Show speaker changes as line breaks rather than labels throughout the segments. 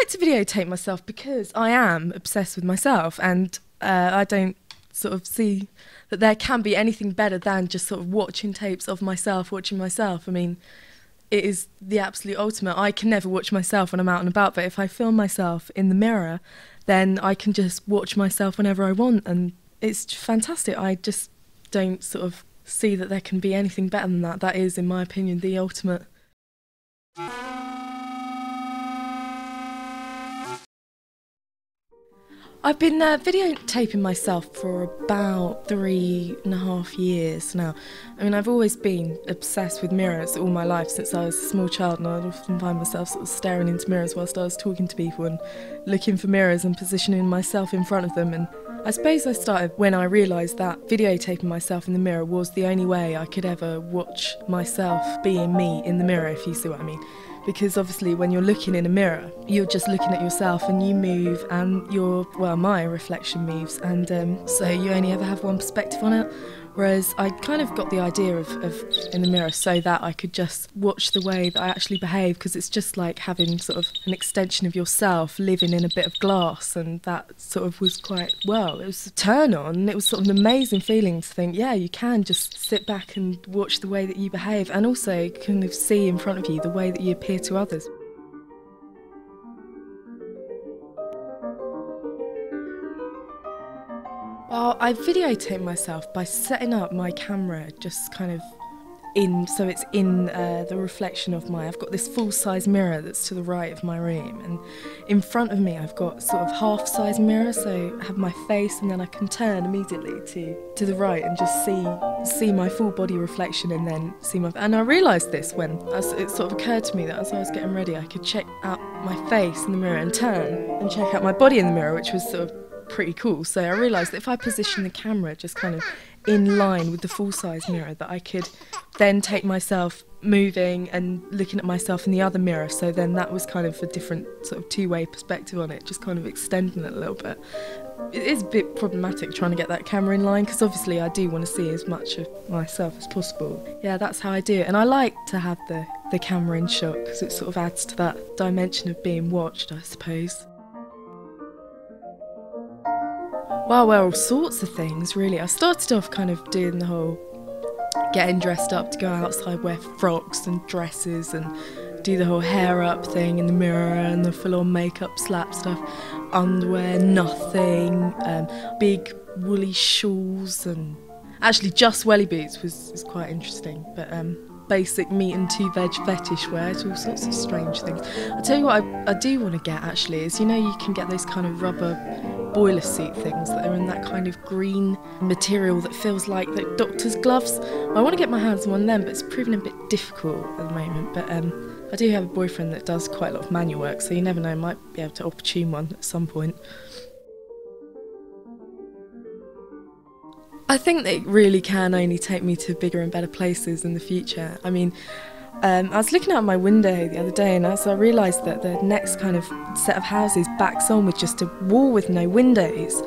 like to videotape myself because I am obsessed with myself, and I don't sort of see that there can be anything better than just sort of watching tapes of myself, watching myself. I mean, it is the absolute ultimate. I can never watch myself when I'm out and about, but if I film myself in the mirror, then I can just watch myself whenever I want, and it's fantastic. I just don't sort of see that there can be anything better than that. That is, in my opinion, the ultimate. I've been videotaping myself for about 3.5 years now. I mean, I've always been obsessed with mirrors all my life since I was a small child, and I'd often find myself sort of staring into mirrors whilst I was talking to people and looking for mirrors and positioning myself in front of them. And I suppose I started when I realised that videotaping myself in the mirror was the only way I could ever watch myself being me in the mirror, if you see what I mean. Because obviously when you're looking in a mirror, you're just looking at yourself and you move and my reflection moves, and so you only ever have one perspective on it. Whereas I kind of got the idea of in the mirror so that I could just watch the way that I actually behave, because it's just like having sort of an extension of yourself living in a bit of glass, and that sort of was quite, well, it was a turn on. It was sort of an amazing feeling to think, yeah, you can just sit back and watch the way that you behave, and also kind of see in front of you the way that you appear to others. Well, I videotape myself by setting up my camera just kind of so it's in the reflection of I've got this full-size mirror that's to the right of my room, and in front of me I've got sort of half-size mirror, so I have my face and then I can turn immediately to the right and just see my full body reflection, and then and I realised this when it sort of occurred to me that as I was getting ready I could check out my face in the mirror and turn and check out my body in the mirror, which was sort of pretty cool. So I realised that if I position the camera just kind of in line with the full-size mirror, that I could then take myself moving and looking at myself in the other mirror. So then that was kind of a different sort of two-way perspective on it, just kind of extending it a little bit. It is a bit problematic trying to get that camera in line, because obviously I do want to see as much of myself as possible. Yeah, that's how I do it, and I like to have the camera in shot because it sort of adds to that dimension of being watched, I suppose. Well, all sorts of things, really. I started off kind of doing the whole getting dressed up to go outside, wear frocks and dresses and do the whole hair up thing in the mirror and the full-on makeup slap stuff, underwear, nothing, big woolly shawls, and actually just welly boots was quite interesting, but basic meat and 2 veg fetish wear, all sorts of strange things. I'll tell you what I do want to get actually is, you can get those kind of rubber boiler suit things that are in that kind of green material that feels like the doctor's gloves. I want to get my hands on one of them, but it's proving a bit difficult at the moment. But I do have a boyfriend that does quite a lot of manual work, so you never know, I might be able to opportune one at some point. I think that it really can only take me to bigger and better places in the future. I mean, I was looking out my window the other day, and I realised that the next kind of set of houses backs on with just a wall with no windows.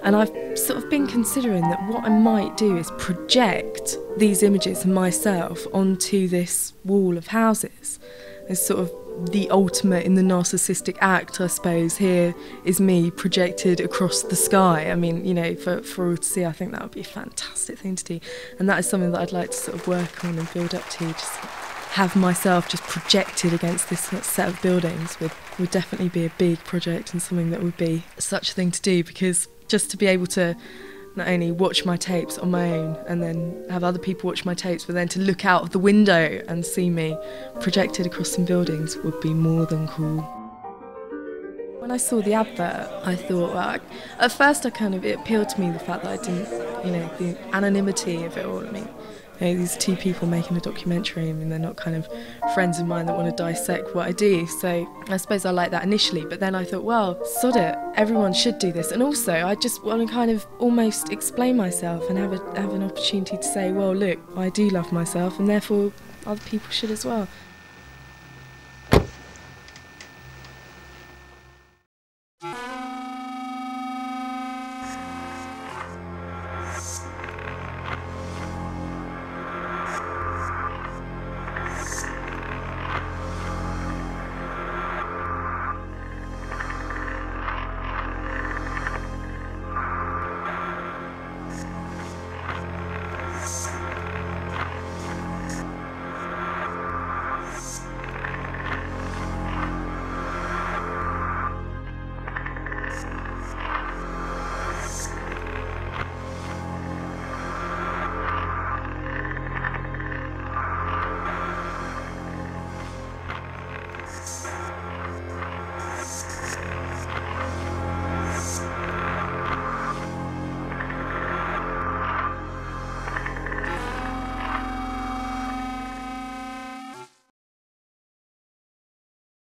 And I've sort of been considering that what I might do is project these images of myself onto this wall of houses. It's sort of the ultimate in the narcissistic act, I suppose. Here is me projected across the sky. I mean, for all to see, I think that would be a fantastic thing to do. And that is something that I'd like to sort of work on and build up to. Just have myself just projected against this set of buildings would definitely be a big project, and something that would be such a thing to do, because just to be able to not only watch my tapes on my own and then have other people watch my tapes, but then to look out of the window and see me projected across some buildings would be more than cool. When I saw the advert, I thought, well, at first it appealed to me, the fact that I didn't, the anonymity of it all. I mean, these 2 people making a documentary, I mean, they're not kind of friends of mine that want to dissect what I do, so I suppose I liked that initially, but then I thought, well, sod it, everyone should do this, and also I just want to kind of almost explain myself and have an opportunity to say, well, look, I do love myself, and therefore other people should as well.